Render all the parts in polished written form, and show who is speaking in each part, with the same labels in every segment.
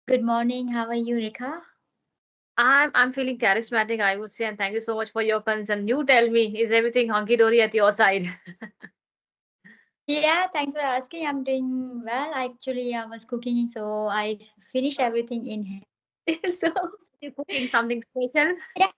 Speaker 1: Good morning. How are you, Rekha?
Speaker 2: I'm feeling charismatic, I would say, and thank you so much for your concern. You tell me, is everything hunky dory at your side?
Speaker 1: Yeah, thanks for asking. I'm doing well. Actually, I was cooking, so I finished everything in hand. So,
Speaker 2: You cooking something special?
Speaker 1: yeah,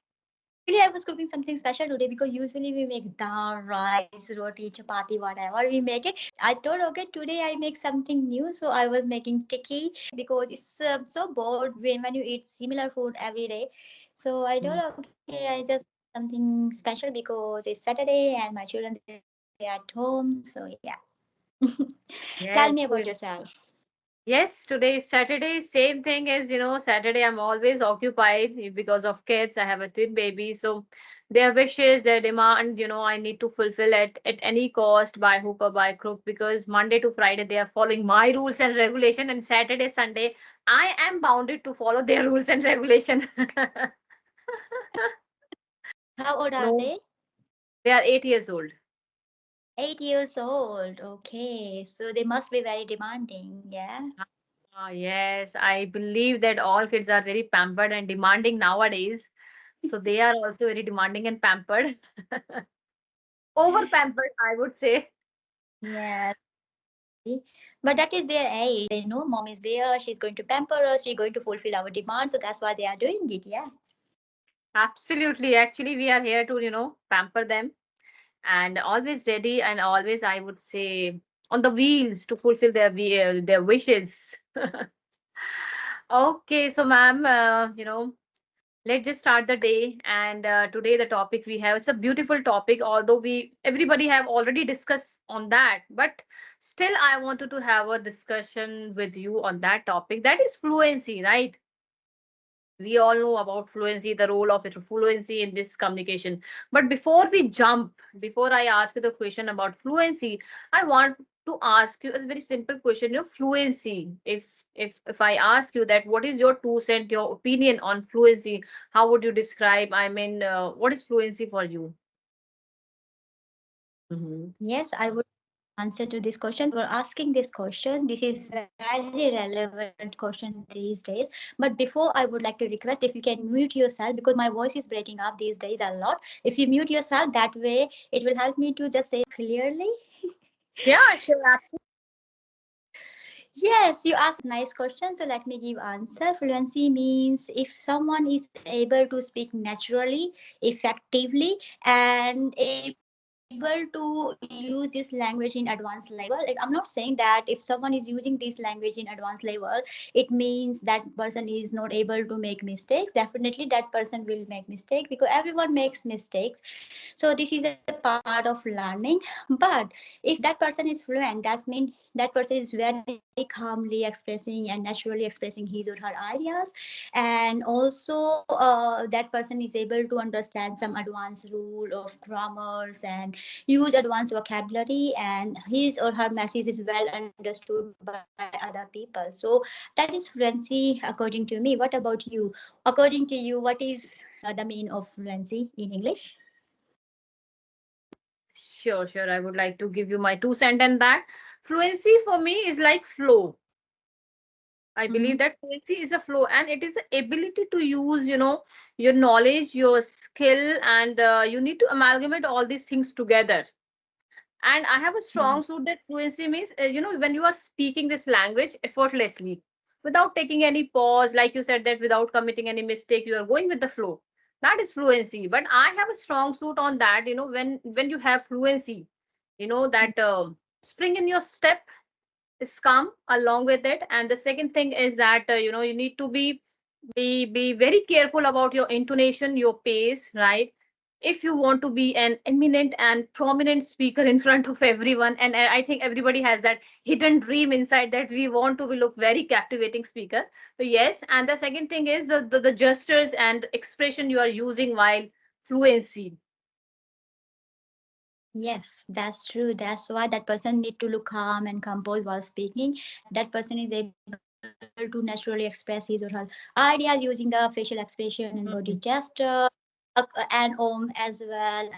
Speaker 1: really, I was cooking something special today because usually we make dal, rice, roti, chapati, whatever we make it. I thought, okay, today I make something new, so I was making tikki because it's so bored when you eat similar food every day. So I
Speaker 2: Mm.
Speaker 1: thought, okay, I just something special because it's Saturday and my children they are at home. So yeah, tell me about
Speaker 2: Yes,
Speaker 1: yourself.
Speaker 2: yes, today is Saturday. Same thing as, Saturday I'm always occupied because of kids. I have a twin baby. So their wishes, their demand, I need to fulfill it at any cost by hook or by crook because Monday to Friday they are following my rules and regulation, and Saturday, Sunday, I am bounded to follow their rules and regulation.
Speaker 1: How old are
Speaker 2: No,
Speaker 1: they?
Speaker 2: they are 8 years old.
Speaker 1: 8 years old. Okay, so they must be very demanding. Yeah.
Speaker 2: Yes, I believe that all kids are very pampered and demanding nowadays. So they are also very demanding and pampered. Over pampered, I would say.
Speaker 1: Yeah. But that is their age. They know mom is there. She's going to pamper us. She's going to fulfill our demands. So that's why they are doing it. Yeah.
Speaker 2: Absolutely. Actually, we are here to, pamper them and always ready and always, I would say, on the wheels to fulfill their wishes. Okay, so ma'am, let's just start the day. And today the topic we have is a beautiful topic, although we everybody have already discussed on that, but still I wanted to have a discussion with you on that topic. That is fluency, right? We all know about fluency, the role of fluency in this communication. But before I ask you the question about fluency, I want to ask you a very simple question. Fluency. If I ask you that, what is your 2 cent, your opinion on fluency? How would you describe? I mean, what is fluency for you? Hmm.
Speaker 1: Yes, I would answer to this question. Thank you for asking this question. This is very relevant question these days. But before, I would like to request if you can mute yourself because my voice is breaking up these days a lot. If you mute yourself, that way it will help me to just say clearly.
Speaker 2: Yeah, sure.
Speaker 1: Yes, you asked nice question, so let me give answer. Fluency means if someone is able to speak naturally, effectively, and able to use this language in advanced level. I'm not saying that if someone is using this language in advanced level, it means that person is not able to make mistakes. Definitely, that person will make mistake because everyone makes mistakes. So this is a part of learning. But if that person is fluent, that means that person is very calmly expressing and naturally expressing his or her ideas, and also that person is able to understand some advanced rule of grammars and use advanced vocabulary, and his or her message is well understood by other people. So that is fluency according to me. What about you? According to you, what is the meaning of fluency in English?
Speaker 2: Sure, sure. I would like to give you my 2 cent on that. Fluency for me is like flow. I
Speaker 1: Mm-hmm.
Speaker 2: believe that fluency is a flow, and it is the ability to use, your knowledge, your skill, and you need to amalgamate all these things together. And I have a strong suit that fluency means, when you are speaking this language effortlessly, without taking any pause, like you said, that without committing any mistake, you are going with the flow. That is fluency. But I have a strong suit on that, when you have fluency, that spring in your step is come along with it. And the second thing is that you need to be very careful about your intonation, your pace, right? If you want to be an eminent and prominent speaker in front of everyone, and I think everybody has that hidden dream inside that we want to be look very captivating speaker. So yes, and the second thing is the gestures and expression you are using while fluency.
Speaker 1: Yes, that's true. That's why that person need to look calm and composed while speaking. That person is able to naturally express his or her ideas using the facial expression and body
Speaker 2: Mhm.
Speaker 1: gesture, and as well,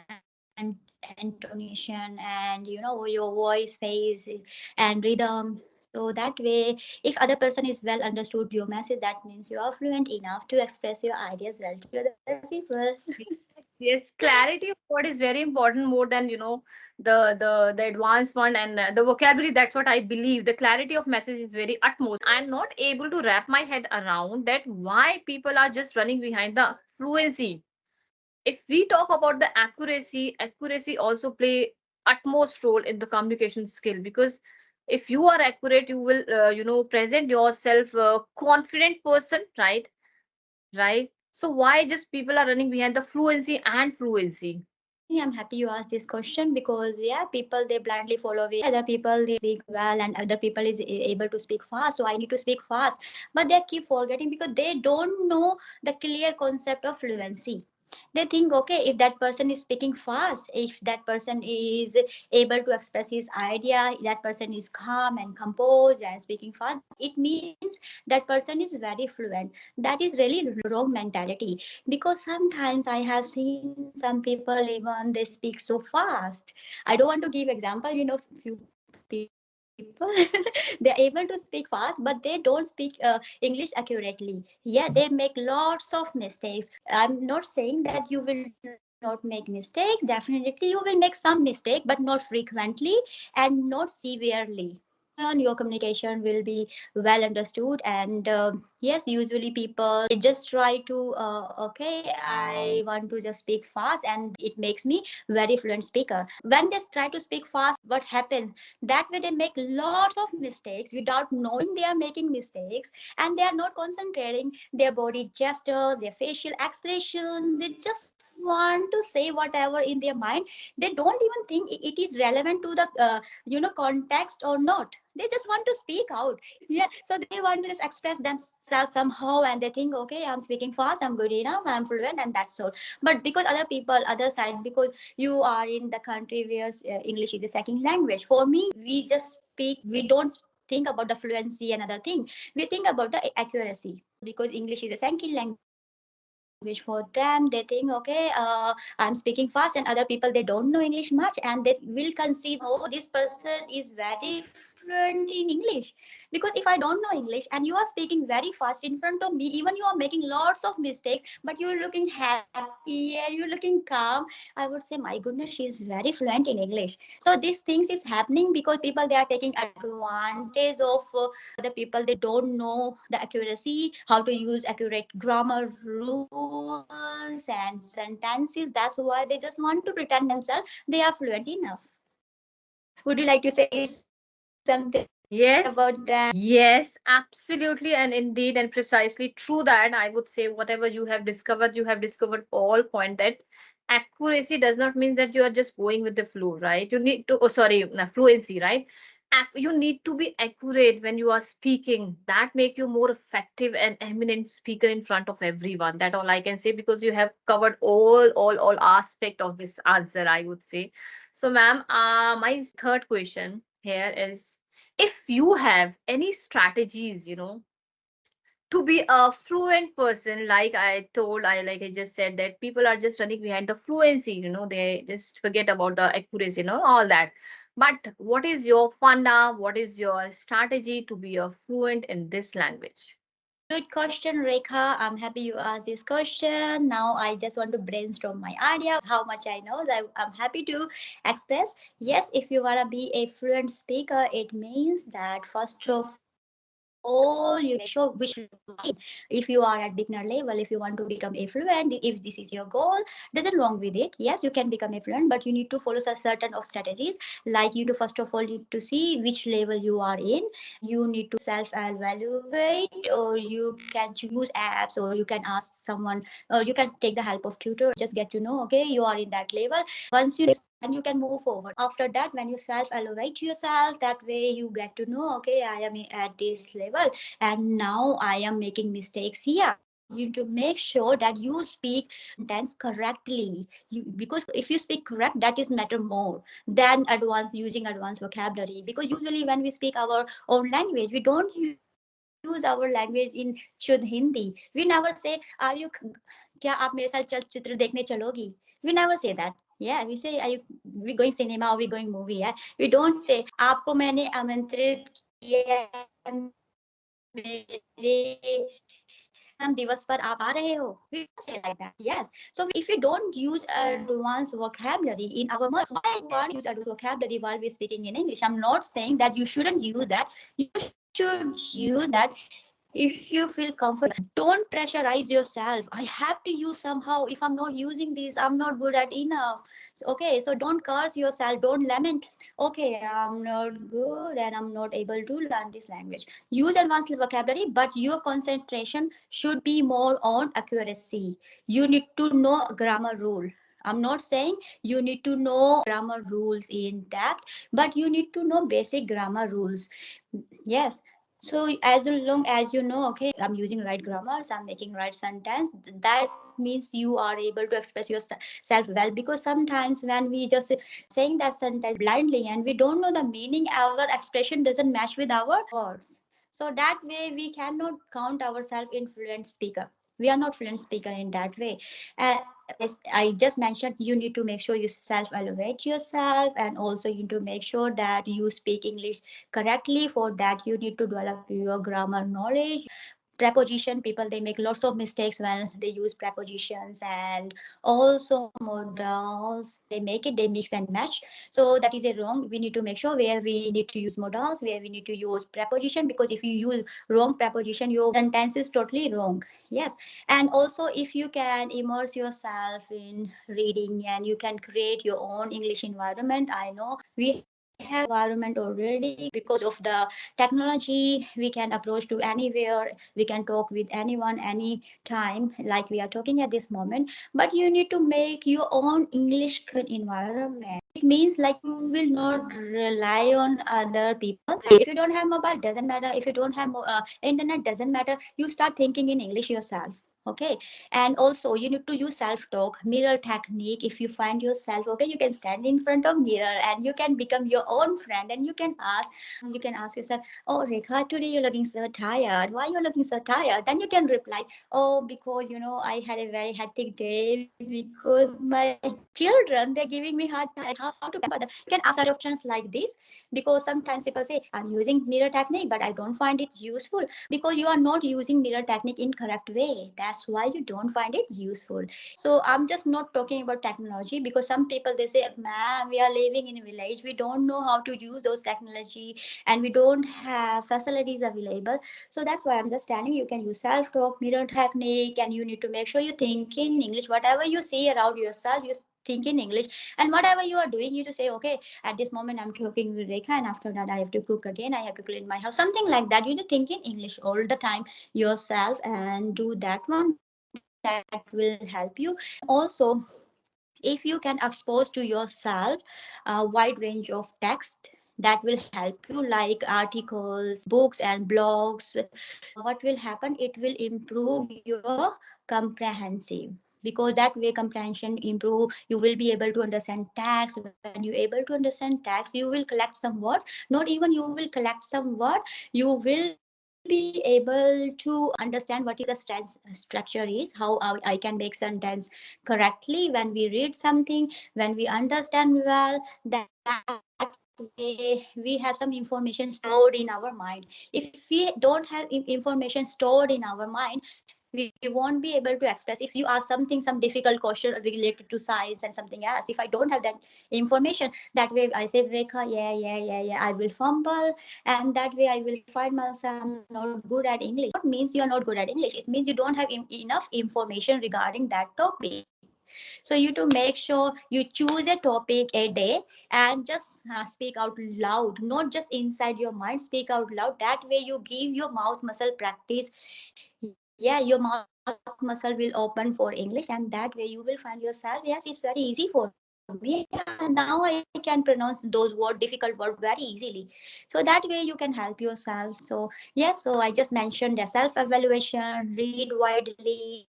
Speaker 1: and intonation, and your voice, phase, and rhythm. So that way, if other person is well understood your message, that means you are fluent enough to express your ideas well to other people.
Speaker 2: Yes, yes, clarity of word is very important more than the advanced one and the vocabulary. That's what I believe. The clarity of message is very utmost. I'm not able to wrap my head around that why people are just running behind the fluency. If we talk about the accuracy also play utmost role in the communication skill, because if you are accurate, you will present yourself a confident person, right? So why just people are running behind the fluency and fluency?
Speaker 1: I'm happy you asked this question because yeah, people they blindly following other people they speak well and other people is able to speak fast, so I need to speak fast. But they keep forgetting because they don't know the clear concept of fluency. They think okay, if that person is speaking fast, if that person is able to express his idea, that person is calm and composed and speaking fast, it means that person is very fluent. That is really wrong mentality, because sometimes I have seen some people even they speak so fast. I don't want to give example, few people they're able to speak fast but they don't speak English accurately. Yeah, they make lots of mistakes. I'm not saying that you will not make mistakes, definitely you will make some mistake but not frequently and not severely. Then your communication will be well understood. And yes, usually people they just try to okay, I want to just speak fast and it makes me very fluent speaker. When they try to speak fast, what happens, that way they make lots of mistakes without knowing they are making mistakes, and they are not concentrating their body gestures, their facial expression. They just want to say whatever in their mind. They don't even think it is relevant to the context or not. They just want to speak out. Yeah, so they want to just express themselves somehow and they think okay, I'm speaking fast, I'm good enough, I'm fluent, and that's all. But because other people other side, because you are in the country where English is a second language. For me, we just speak, we don't think about the fluency and other thing, we think about the accuracy. Because English is a second language for them, they think okay, I'm speaking fast and other people they don't know English much, and they will consider oh, this person is very fluent in English. Because if I don't know English and you are speaking very fast in front of me, even you are making lots of mistakes, but you're looking happy and you're looking calm, I would say my goodness, she is very fluent in English. So these things is happening because people they are taking advantage of other people they don't know the accuracy, how to use accurate grammar rules and sentences. That's why they just want to pretend themselves they are fluent enough. Would you like to say something about that?
Speaker 2: Yes, yes, absolutely, and indeed, and precisely true that I would say whatever you have discovered all point that accuracy does not mean that you are just going with the flow, right? You need to, oh, sorry, no, fluency, right? You need to be accurate when you are speaking. That make you more effective and eminent speaker in front of everyone. That all I can say because you have covered all aspect of this answer, I would say. So, ma'am, my third question here is if you have any strategies to be a fluent person, like I just said that people are just running behind the fluency, they just forget about the accuracy, all that. But what is your funda, what is your strategy to be a fluent in this language?
Speaker 1: Good question, Rekha. I'm happy you asked this question. Now I just want to brainstorm my idea, how much I know that I'm happy to express. Yes, if you want to be a fluent speaker, it means that first of all, you need to make sure which level you are in. If you are at beginner level, if you want to become a fluent, if this is your goal, doesn't wrong with it. Yes, you can become a fluent, but you need to follow a certain of strategies. Like you need to first of all need to see which level you are in. You need to self evaluate, or you can use apps, or you can ask someone, or you can take the help of tutor, just get to know okay, you are in that level. Once you know, then you can move forward. After that, when you self evaluate yourself, that way you get to know okay, I am at this level and now I am making mistakes here. You need to make sure that you speak sentence correctly. Because if you speak correct, that is matter more than advanced using advanced vocabulary. Because usually when we speak our own language, we don't use our language in शुद्ध Hindi. We never say are you, क्या आप मेरे साथ चलचित्र देखने चलोगी? We never say that. Yeah, we say are you, we going cinema or we going movie. Yeah, we don't say आपको मैंने आमंत्रित किया है and mere जन्म दिवस पर आप आ रहे हो. We don't say like that. Yes. So if we don't use advanced vocabulary in our mother, why want to use advanced vocabulary while we're speaking in English? I'm not saying that you shouldn't use that. You should use that if you feel comfortable. Don't pressurize yourself. I have to use somehow. If I'm not using this, I'm not good at enough. So, okay, so don't curse yourself. Don't lament. Okay, I'm not good and I'm not able to learn this language. Use advanced vocabulary, but your concentration should be more on accuracy. You need to know grammar rule. I'm not saying you need to know grammar rules in depth, but you need to know basic grammar rules. Yes. So as long as you know, okay, I'm using right grammars, I'm making right sentence, that means you are able to express yourself well. Because sometimes when we just saying that sentence blindly and we don't know the meaning, our expression doesn't match with our words. So that way we cannot count ourselves in fluent speaker. We are not fluent speaker in that way. Uh, as I just mentioned, you need to make sure you self elevate yourself, and also you need to make sure that you speak English correctly. For that you need to develop your grammar knowledge. Preposition, people they make lots of mistakes when they use prepositions, and also modals, they mix and match. So that is a wrong. We need to make sure where we need to use modals, where we need to use preposition, because if you use wrong preposition, your sentence is totally wrong. Yes. And also if you can immerse yourself in reading and you can create your own English environment. I know we have environment already because of the technology. We can approach to anywhere, we can talk with anyone anytime, like we are talking at this moment. But you need to make your own English environment. It means like you will not rely on other people. If you don't have mobile, doesn't matter. If you don't have internet, doesn't matter. You start thinking in English yourself. Okay. And also you need to use self talk, mirror technique. If you find yourself, okay, you can stand in front of mirror and you can become your own friend, and you can ask yourself, oh Rekha, today you're looking so tired. Why you're looking so tired? Then you can reply, oh, because I had a very hectic day because my children, they're giving me hard time. How to pamper them? You can ask such options like this. Because sometimes people say, I'm using mirror technique, but I don't find it useful, because you are not using mirror technique in correct way. That's why you don't find it useful. So I'm just not talking about technology, because some people they say, ma'am, we are living in a village, we don't know how to use those technology, and we don't have facilities available. So that's why I'm just telling you, can use self talk, mirror technique, and you need to make sure you think in English. Whatever you see around yourself, you think in English. And whatever you are doing, you to say, okay, at this moment I'm talking with Rekha, and after that I have to cook again, I have to clean my house, something like that. You just think in English all the time yourself, and do that one. That will help you. And also, if you can expose to yourself a wide range of text, that will help you, like articles, books and blogs. What will happen, it will improve your comprehensive, because that way comprehension improve. You will be able to understand text. When you able to understand text, you will collect some words. Not even you will collect some word, you will be able to understand what is the structure is, how I can make sentence correctly. When we read something, when we understand well, that way we have some information stored in our mind. If we don't have information stored in our mind, we won't be able to express. If you ask something, some difficult question related to science and something else, if I don't have that information, that way I say, Rekha, yeah, I will fumble, and that way I will find myself I'm not good at English. Not means you are not good at English, it means you don't have enough information regarding that topic. So you to make sure you choose a topic a day, and just speak out loud, not just inside your mind. Speak out loud. That way you give your mouth muscle practice. Yeah, your mouth muscle will open for English, and that way you will find yourself. Yes, it's very easy for me, and now I can pronounce those difficult words very easily. So that way you can help yourself. So yes, so I just mentioned the self evaluation, read widely,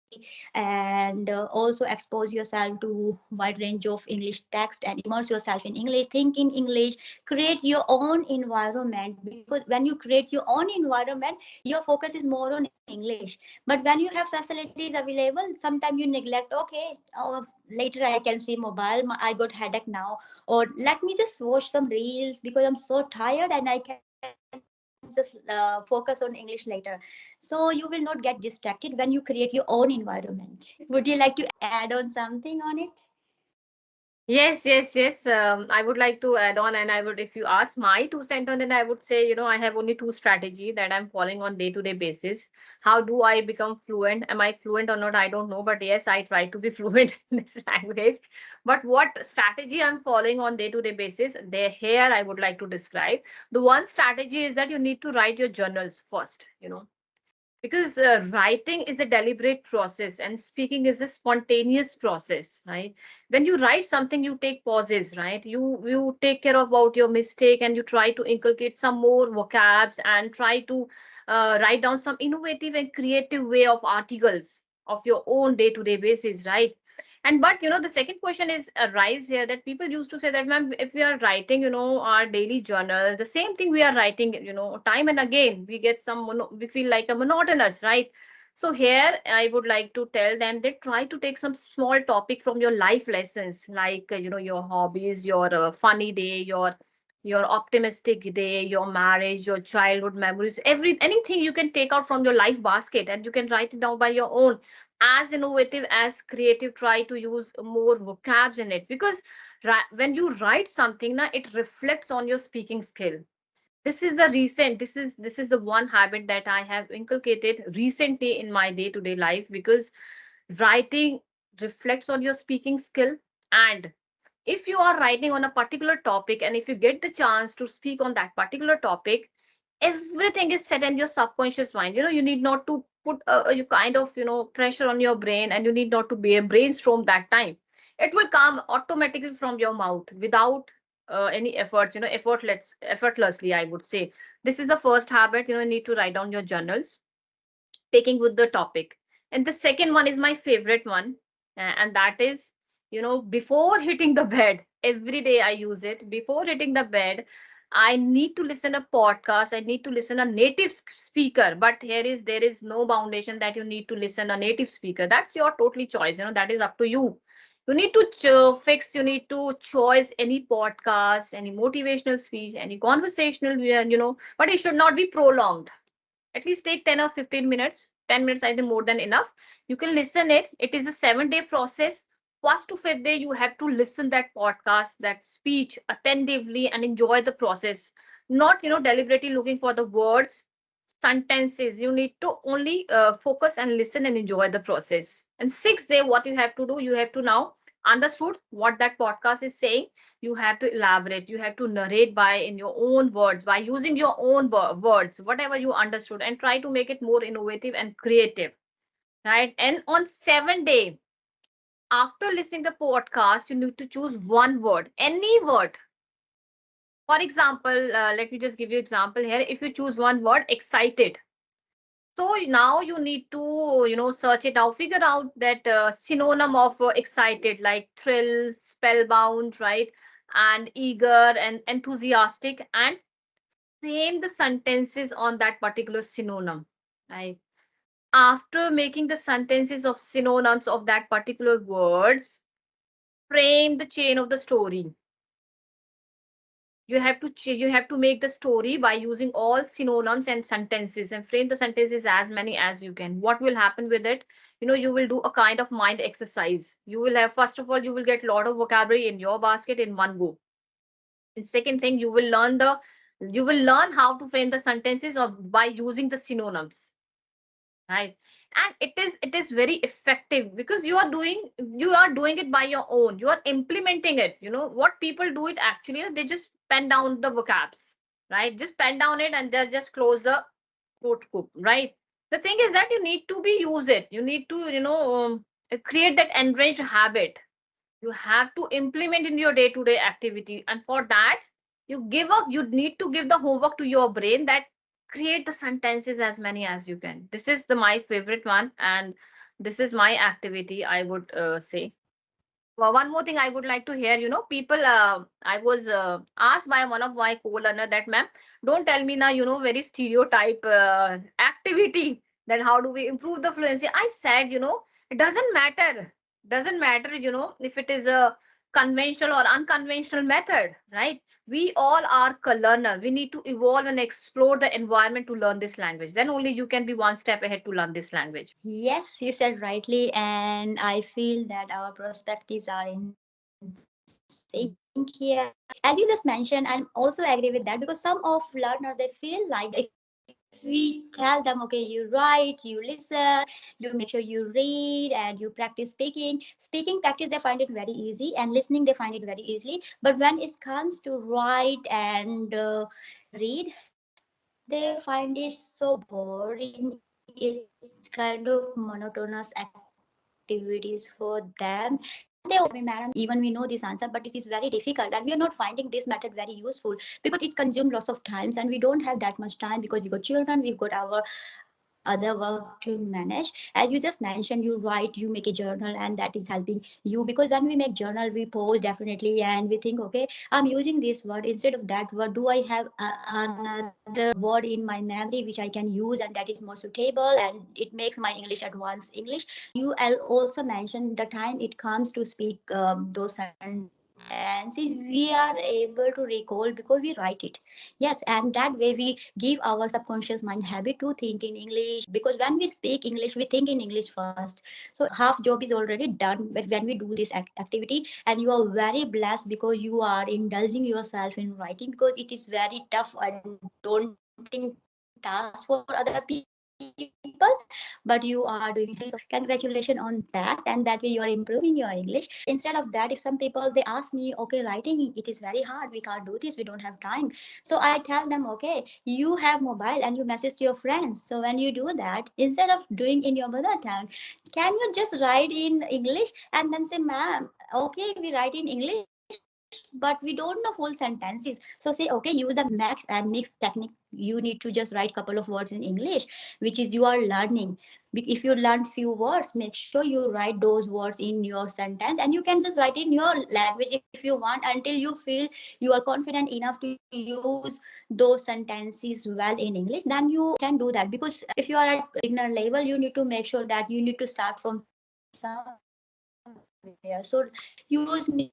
Speaker 1: and also expose yourself to wide range of English text and immerse yourself in English. Think in English, create your own environment, because when you create your own environment, your focus is more on English. But when you have facilities available, sometimes you neglect. Okay, later I can see mobile, I got headache now, or let me just watch some reels because I'm so tired and I can just watch some reels. just focus on English later. So you will not get distracted when you create your own environment. Would you like to add on something on it?
Speaker 2: Yes, yes, yes. I would like to add on, and I would, if you ask my 2 cents on it, I would say, I have only two strategy that I'm following on day-to-day basis. How do I become fluent? Am I fluent or not? I don't know, but yes, I try to be fluent in this language. But what strategy I'm following on day-to-day basis, there here I would like to describe. The one strategy is that you need to write your journals first, because writing is a deliberate process and speaking is a spontaneous process, right? When you write something, you take pauses, right? You take care about your mistake and you try to inculcate some more vocabs and try to write down some innovative and creative way of articles of your own day to day basis, right? And but the second question is arise here, that people used to say that, ma'am, if we are writing our daily journal, the same thing we are writing time and again, we get we feel like a monotonous, right? So here I would like to tell them that try to take some small topic from your life lessons, like your hobbies, your funny day, your optimistic day, your marriage, your childhood memories, anything you can take out from your life basket and you can write it down by your own, as innovative as creative. Try to use more vocabs in it, because when you write something now, it reflects on your speaking skill. This is the one habit that I have inculcated recently in my day to day life, because writing reflects on your speaking skill. And if you are writing on a particular topic and if you get the chance to speak on that particular topic, everything is set in your subconscious mind. You need not to put you kind of pressure on your brain, and you need not to be a brainstorm that time. It will come automatically from your mouth without any efforts, effortlessly, I would say. This is the first habit. You need to write down your journals, taking with the topic. And the second one is my favorite one, and that is, before hitting the bed, every day I use it. Before hitting the bed, I need to listen a podcast. I need to listen a native speaker. But there is no foundation that you need to listen a native speaker. That's your totally choice. That is up to you. You need to you need to choose any podcast, any motivational speech, any conversational, but it should not be prolonged. At least take 10 or 15 minutes. 10 minutes, I think, more than enough. You can listen it. It is a 7-day process. First to fifth day, you have to listen that podcast, that speech attentively and enjoy the process. Not, deliberately looking for the words, sentences. You need to only focus and listen and enjoy the process. And sixth day, what you have to do, you have to now understood what that podcast is saying. You have to elaborate, you have to narrate by in your own words, by using your own words, whatever you understood, and try to make it more innovative and creative, right? And on 7th day, after listening the podcast, you need to choose one word, any word. For example, let me just give you example here. If you choose one word, excited, so now you need to search it out, figure out that synonym of excited, like thrill, spellbound, right? And eager and enthusiastic, and frame the sentences on that particular synonym, right? After making the sentences of synonyms of that particular words, frame the chain of the story. You have to make the story by using all synonyms and sentences, and frame the sentences as many as you can. What will happen with it? You will do a kind of mind exercise. You will have, first of all, you will get a lot of vocabulary in your basket in one go. And second thing, you will learn how to frame the sentences of by using the synonyms, right? And it is very effective, because you are doing it by your own. You are implementing it. What people do it actually, they just pen down the vocabs, right? Just pen down it and they just close the quote coop, right? The thing is that you need to be use it. You need to create that enriched habit. You have to implement in your day to day activity, and for that, you need to give the homework to your brain, that create the sentences as many as you can. This is the my favorite one, and this is my activity, I would say. Well, one more thing I would like to hear, people, I was asked by one of my co-learner that, ma'am, don't tell me now, very stereotype activity, that how do we improve the fluency. I said, it doesn't matter. Doesn't matter, if it is a conventional or unconventional method, right? We all are learner. We need to evolve and explore the environment to learn this language. Then only you can be one step ahead to learn this language.
Speaker 1: Yes, you said rightly, and I feel that our perspectives are in sync here. As you just mentioned, I'm also agree with that because some of learners they feel like if we tell them, okay, you write, you listen, you make sure you read, and you practice speaking practice they find it very easy, and listening they find it very easily. But when it comes to write and read, they find it so boring. It's kind of monotonous activities for them. And they also mention me, madam, even we know this answer, but it is very difficult and we are not finding this method very useful because it consumes lots of times and we don't have that much time because we got children, we got our other work to manage. As you just mentioned, you write, you make a journal, and that is helping you because when we make journal we pause definitely and we think, okay, I'm using this word instead of that word, do I have another word in my memory which I can use and that is more suitable and it makes my English advanced English. And you also mentioned the time it comes to speak those sentences we are able to recall because we write it. Yes, and that way we give our subconscious mind habit to think in English because when we speak English we think in English first. So half job is already done when we do this activity. And you are very blessed because you are indulging yourself in writing because it is very tough and daunting task for other people, but you are doing it. So congratulations on that, and that way you are improving your English. Instead of that, if some people they ask me, okay, writing it is very hard, we can't do this, we don't have time. So I tell them, okay, you have mobile and you message to your friends. So when you do that, instead of doing in your mother tongue, can you just write in English and then say, ma'am, okay, we write in English, but we don't know full sentences. So say, okay, use the max and mix technique. You need to just write couple of words in English, which is you are learning. If you learn few words, make sure you write those words in your sentence, and you can just write in your language if you want until you feel you are confident enough to use those sentences well in English. Then you can do that because if you are at beginner level, you need to make sure that you need to start from somewhere. So use mix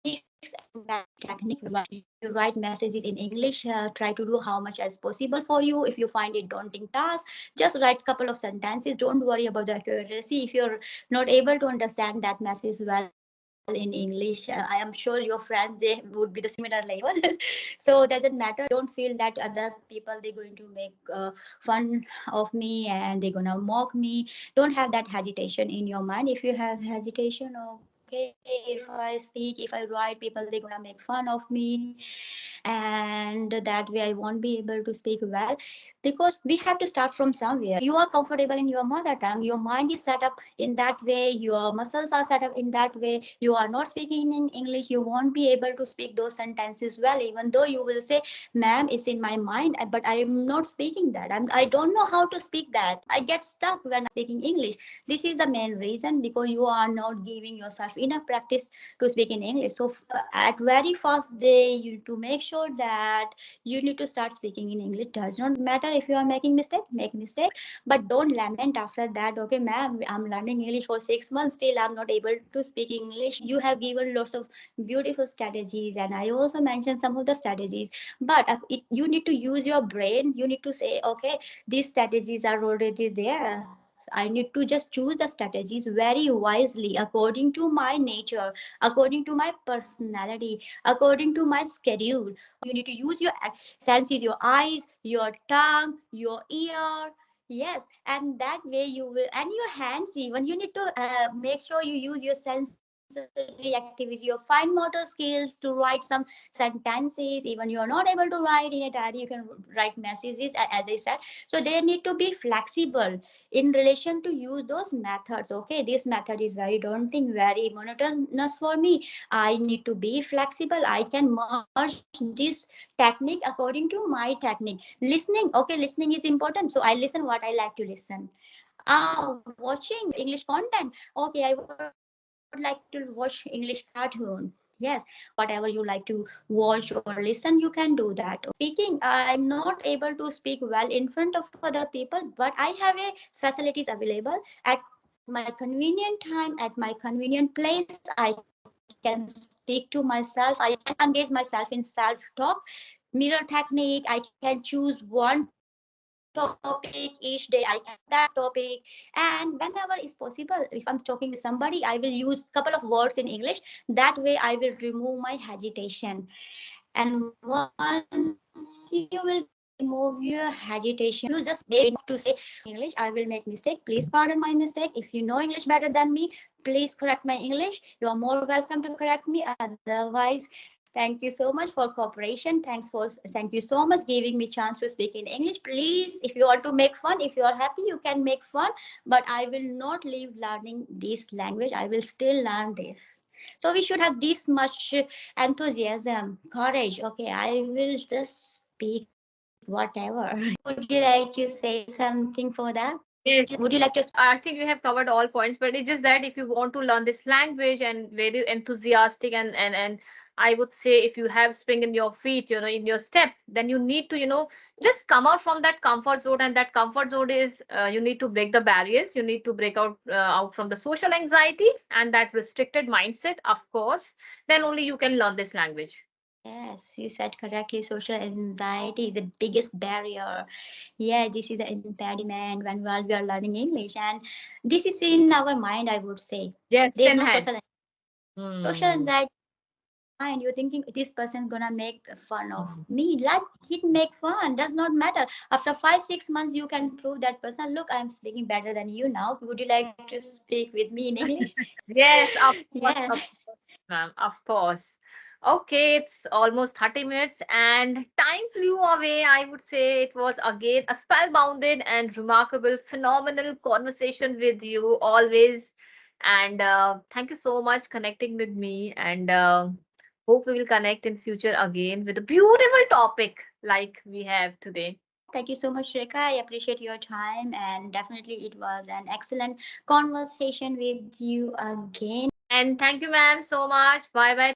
Speaker 1: and match technique where you write messages in English, try to do how much as possible for you. If you find it daunting task, just write couple of sentences. Don't worry about the accuracy. If you're not able to understand that message well in English, I am sure your friends they would be the similar level. So doesn't matter, don't feel that other people they're going to make fun of me and they're gonna mock me. Don't have that hesitation in your mind. If you have hesitation, okay, if I speak, if I write, people they're gonna make fun of me, and that way I won't be able to speak well. Because we have to start from somewhere. If you are comfortable in your mother tongue, your mind is set up in that way, your muscles are set up in that way, you are not speaking in English, you won't be able to speak those sentences well, even though you will say, ma'am, it's in my mind, but I am not speaking that. I don't know how to speak that. I get stuck when I'm speaking English. This is the main reason because you are not giving yourself enough practice to speak in English. So at very first day, you need to make sure that you need to start speaking in English. Does not matter if you are making mistake, make mistakes, but don't lament after that. Okay, ma'am, I'm learning English for 6 months, still I'm not able to speak English. You have given lots of beautiful strategies, and I also mentioned some of the strategies. But you need to use your brain. You need to say, okay, these strategies are already there. I need to just choose the strategies very wisely according to my nature, according to my personality, according to my schedule. Okay, you need to use your senses, your eyes, your tongue, your ear. Yes, and that way you will, and your hands even. You need to make sure you use your sensory activities, your fine motor skills to write some sentences. Even you are not able to write in a diary, you can write messages, as I said. So they need to be flexible in relation to use those methods. Okay, this method is very daunting, very monotonous for me. I need to be flexible. I can merge this technique according to my technique. Listening, okay, listening is important, so I listen what I like to listen. Watching English content. Okay, I would like to watch English cartoon. Yes, whatever you like to watch or listen, you can do that. Okay, speaking, I'm not able to speak well in front of other people, but I have a facilities available at my convenient time, at my convenient place. I can speak can speak to myself. I can engage myself in self talk. Mirror technique, I can choose one topic each day, I can focus on that topic. And whenever is possible, if I'm talking with somebody, I will use couple of words in English. That way I will remove my hesitation. And once you will remove your hesitation, you just dare enough to say English. I will make mistake, please pardon my mistake. If you know English better than me, please correct my English. You are more welcome to correct me. Otherwise, thank you so much for cooperation. Thank you so much giving me chance to speak in English. Please, if you want to make fun, if you are happy, you can make fun. But I will not leave learning this language. I will still learn this. So we should have this much enthusiasm, courage. Okay, I will just speak whatever. Would you like to say something for that?
Speaker 2: Yes,
Speaker 1: Would you like to?
Speaker 2: I think you have covered all points, but it's just that if you want to learn this language and very enthusiastic and I would say if you have spring in your feet, in your step, then you need to, just come out from that comfort zone. And that comfort zone is you need to break the barriers. You need to break out from the social anxiety and that restricted mindset, of course. Then only you can learn this language.
Speaker 1: Yes, you said correctly. Social anxiety is the biggest barrier. Yeah, this is the impediment when while we are learning English, and this is in our mind. I would say
Speaker 2: Yes,
Speaker 1: there is
Speaker 2: 10
Speaker 1: no
Speaker 2: hand.
Speaker 1: social
Speaker 2: Hmm.
Speaker 1: anxiety. Mind you're thinking this person gonna make fun of me. Let it make fun. Does not matter. After 5 6 months, you can prove that person. Look, I'm speaking better than you now. Would you like to speak with me in English?
Speaker 2: Yes, of course,
Speaker 1: Yeah.
Speaker 2: of course, ma'am, of course. Okay, it's almost 30 minutes and time flew away. I would say it was again a spellbounded and remarkable, phenomenal conversation with you always. And thank you so much connecting with me. And hope we will connect in future again with a beautiful topic like we have today.
Speaker 1: Thank you so much, Rekha. I appreciate your time, and definitely it was an excellent conversation with you again.
Speaker 2: And thank you, ma'am, so much. Bye bye.